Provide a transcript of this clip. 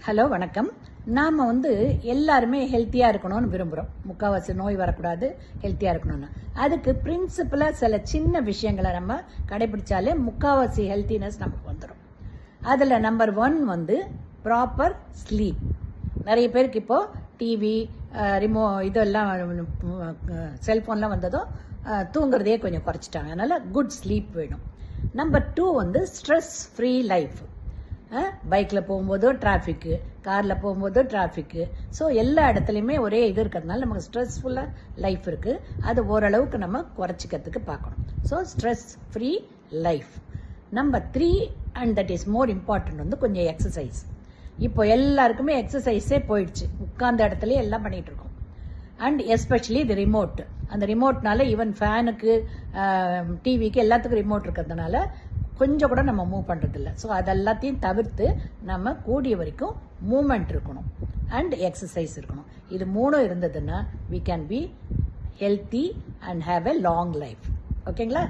Hello வணக்கம். நாம் எல்லாருமே ஹெல்த்தியாக இருக்கணும்னு விரும்புகிறோம். முக்கால்வாசி நோய் வரக்கூடாது, ஹெல்த்தியாக இருக்கணும்னு. அதுக்கு பிரின்சிபலாக சில சின்ன விஷயங்களை நம்ம கடைபிடிச்சாலே முக்கால்வாசி ஹெல்த்தினஸ் நமக்கு வந்துடும். அதில் நம்பர் 1 ப்ராப்பர் ஸ்லீப். நிறைய பேருக்கு இப்போது டிவி இதெல்லாம் செல்ஃபோன்லாம் வந்ததும் தூங்குறதையே கொஞ்சம் குறைச்சிட்டாங்க. அதனால் குட் ஸ்லீப் வேணும். Number 2 stress free life. பைக்கில் போகும்போதோ டிராஃபிக்கு, காரில் போகும்போதோ டிராஃபிக்கு. ஸோ எல்லா இடத்துலையுமே ஒரே இது இருக்கிறதுனால நமக்கு ஸ்ட்ரெஸ்ஃபுல்லாக லைஃப் இருக்குது. அது ஓரளவுக்கு நம்ம குறைச்சிக்கிறதுக்கு பார்க்கணும். So stress free life. Number 3 and that is more important கொஞ்சம் எக்ஸசைஸ். இப்போ எல்லாருக்குமே எக்ஸசைஸே போயிடுச்சு. உட்கார்ந்த இடத்துலயே எல்லாம் பண்ணிட்டு இருக்கோம். And especially the remote. அந்த ரிமோட்னால ஈவன் ஃபேனுக்கு, டிவிக்கு எல்லாத்துக்கும் ரிமோட் இருக்கிறதுனால கொஞ்சம் கூட நம்ம மூவ் பண்ணுறதில்ல. ஸோ அதெல்லாத்தையும் தவிர்த்து நம்ம கூடிய வரைக்கும் மூமெண்ட் இருக்கணும் அண்ட் எக்ஸசைஸ் இருக்கணும். இது 3 இருந்ததுன்னா we can be healthy and have a long life. ஓகேங்களா?